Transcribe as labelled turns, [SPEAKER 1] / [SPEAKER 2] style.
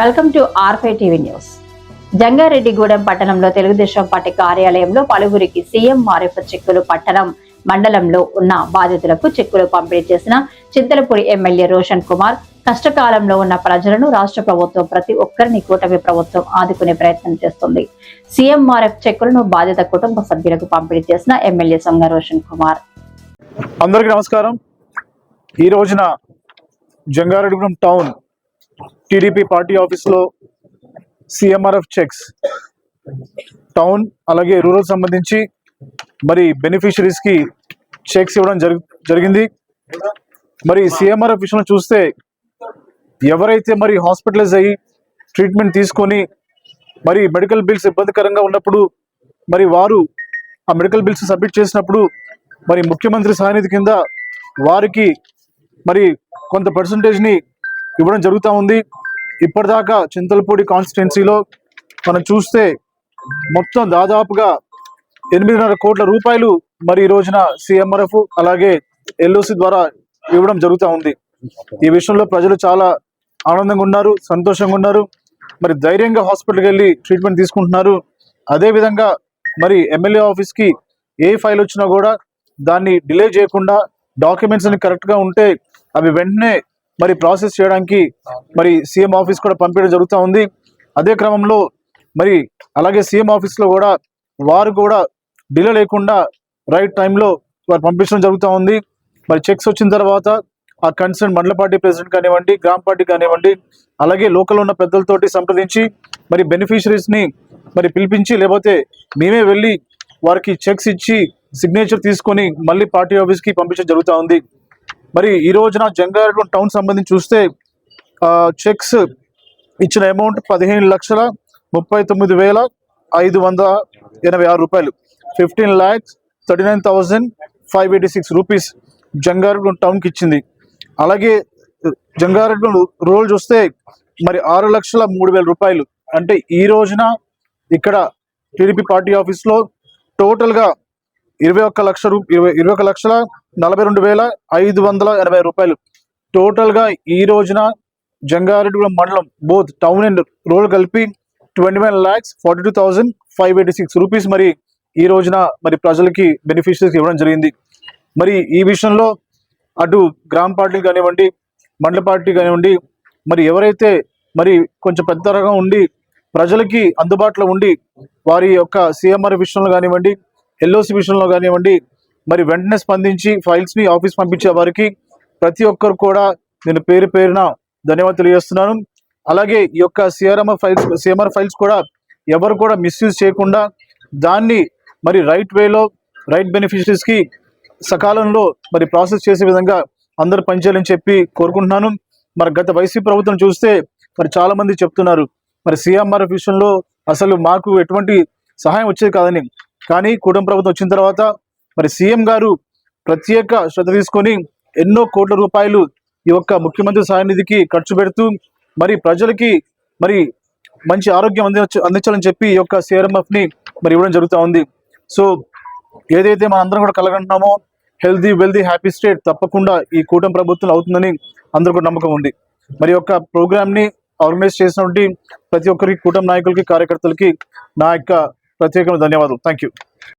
[SPEAKER 1] Welcome to R five TV news. Jangareddygudem పట్టణంలో Telugu Desam party కార్యాలయంలో పలువురికి సీఎం ఆర్ఎఫ్ చెక్కులు పట్టణం మండలంలో ఉన్న బాధితులకు చెక్కులు పంపిణీ చేసిన చింతలపూడి ఎమ్మెల్యే రోషన్ కుమార్. కష్టకాలంలో ఉన్న ప్రజలను రాష్ట్ర ప్రభుత్వం ప్రతి ఒక్కరిని కూటమి ప్రభుత్వం ఆదుకునే ప్రయత్నం చేస్తుంది. సీఎంఆర్ఎఫ్ చెక్కులను బాధిత కుటుంబ సభ్యులకు పంపిణీ చేసిన ఎమ్మెల్యే సొంగ రోషన్ కుమార్.
[SPEAKER 2] అందరికీ నమస్కారం. ఈ రోజున జంగారెడ్డిగూడెం టౌన్ టీడీపీ పార్టీ ఆఫీస్లో సీఎంఆర్ఎఫ్ చెక్స్ టౌన్ అలాగే రూరల్ సంబంధించి మరి బెనిఫిషరీస్కి చెక్స్ ఇవ్వడం జరిగింది. మరి సీఎంఆర్ఎఫ్ విషయంలో చూస్తే ఎవరైతే మరి హాస్పిటలైజ్ అయ్యి ట్రీట్మెంట్ తీసుకొని మరి మెడికల్ బిల్స్ ఇబ్బందికరంగా ఉన్నప్పుడు మరి వారు ఆ మెడికల్ బిల్స్ సబ్మిట్ చేసినప్పుడు మరి ముఖ్యమంత్రి సహాయనిధి కింద వారికి మరి కొంత పర్సంటేజ్ని ఇవ్వడం జరుగుతూ ఉంది. ఇప్పటిదాకా చింతలపూడి కాన్స్టిట్యున్సీలో మనం చూస్తే మొత్తం దాదాపుగా 8.5 కోట్ల రూపాయలు మరి ఈ రోజున సీఎంఆర్ఎఫ్ అలాగే ఎల్ఓసి ద్వారా ఇవ్వడం జరుగుతూ ఉంది. ఈ విషయంలో ప్రజలు చాలా ఆనందంగా ఉన్నారు, సంతోషంగా ఉన్నారు. మరి ధైర్యంగా హాస్పిటల్కి వెళ్ళి ట్రీట్మెంట్ తీసుకుంటున్నారు. అదేవిధంగా మరి ఎమ్మెల్యే ఆఫీస్కి ఏ ఫైల్ వచ్చినా కూడా దాన్ని డిలే చేయకుండా డాక్యుమెంట్స్ అన్ని కరెక్ట్గా ఉంటే అవి వెంటనే మరి ప్రాసెస్ చేయడానికి మరి సీఎం ఆఫీస్ కూడా పంపించడం జరుగుతూ ఉంది. అదే క్రమంలో మరి అలాగే సీఎం ఆఫీస్లో కూడా వారు కూడా డిలే లేకుండా రైట్ టైంలో వారు పంపించడం జరుగుతూ ఉంది. మరి చెక్స్ వచ్చిన తర్వాత ఆ కన్సర్న్ మండల పార్టీ ప్రెసిడెంట్ కానివ్వండి, గ్రామ పార్టీ కానివ్వండి, అలాగే లోకల్ ఉన్న పెద్దలతోటి సంప్రదించి మరి బెనిఫిషరీస్ని మరి పిలిపించి లేకపోతే మేమే వెళ్ళి వారికి చెక్స్ ఇచ్చి సిగ్నేచర్ తీసుకొని మళ్ళీ పార్టీ ఆఫీస్కి పంపించడం జరుగుతూ ఉంది. మరి ఈ రోజున జంగారెడ్డిగూడెం టౌన్ సంబంధించి చూస్తే చెక్స్ ఇచ్చిన అమౌంట్ 15,39,586 రూపాయలు, 15,39,586 రూపీస్ జంగారెడ్డిగూడెం టౌన్కి ఇచ్చింది. అలాగే జంగారెడ్డిగూడెం రూరల్ చూస్తే మరి 6,03,000 రూపాయలు. అంటే ఈ రోజున ఇక్కడ టీడీపీ పార్టీ ఆఫీస్లో టోటల్గా 21,42,580 రూపాయలు టోటల్గా ఈ రోజున జంగారెడ్డిగూడెం మండలం బోత్ టౌన్ అండ్ రూరల్ కలిపి 21,42,586 రూపీస్ మరి ఈ రోజున మరి ప్రజలకి బెనిఫిషరీస్కి ఇవ్వడం జరిగింది. మరి ఈ విషయంలో అటు గ్రామ పార్టీ కానివ్వండి, మండల పార్టీ కానివ్వండి, మరి ఎవరైతే మరి కొంచెం పెద్ద తరగా ఉండి ప్రజలకి అందుబాటులో ఉండి వారి యొక్క సీఎంఆర్ విషయంలో కానివ్వండి, ఎల్ఓసి విషయంలో కానివ్వండి మరి వెంటనే స్పందించి ఫైల్స్ని ఆఫీస్ పంపించే వారికి ప్రతి ఒక్కరు కూడా నేను పేరు పేరున ధన్యవాదాలు తెలియజేస్తున్నాను. అలాగే ఈ యొక్క సీఎంఆర్ ఫైల్స్ కూడా ఎవరు కూడా మిస్యూజ్ చేయకుండా దాన్ని మరి రైట్ వేలో రైట్ బెనిఫిషరీస్కి సకాలంలో మరి ప్రాసెస్ చేసే విధంగా అందరూ పనిచేయాలని చెప్పి కోరుకుంటున్నాను. మరి గత వైసీపీ ప్రభుత్వం చూస్తే మరి చాలామంది చెప్తున్నారు మరి సీఎంఆర్ విషయంలో అసలు మాకు ఎటువంటి సహాయం వచ్చేది కాదని. కానీ కూటమి ప్రభుత్వం వచ్చిన తర్వాత మరి సీఎం గారు ప్రత్యేక శ్రద్ధ తీసుకొని ఎన్నో కోట్ల రూపాయలు ఈ యొక్క ముఖ్యమంత్రి సహాయనిధికి ఖర్చు పెడుతూ మరి ప్రజలకి మరి మంచి ఆరోగ్యం అందించాలని చెప్పి ఈ యొక్క సీఆర్ఎంఎఫ్ని మరి ఇవ్వడం జరుగుతూ ఉంది. సో ఏదైతే మన అందరం కూడా కలగంటున్నామో హెల్దీ వెల్దీ హ్యాపీ స్టేట్ తప్పకుండా ఈ కూటమి ప్రభుత్వం అవుతుందని అందరూ కూడా నమ్మకం ఉంది. మరి యొక్క ప్రోగ్రామ్ని ఆర్గనైజ్ చేసినటువంటి ప్రతి ఒక్కరికి కూటమి నాయకులకి కార్యకర్తలకి నా యొక్క ప్రత్యేకమైన ధన్యవాదాలు. Thank you.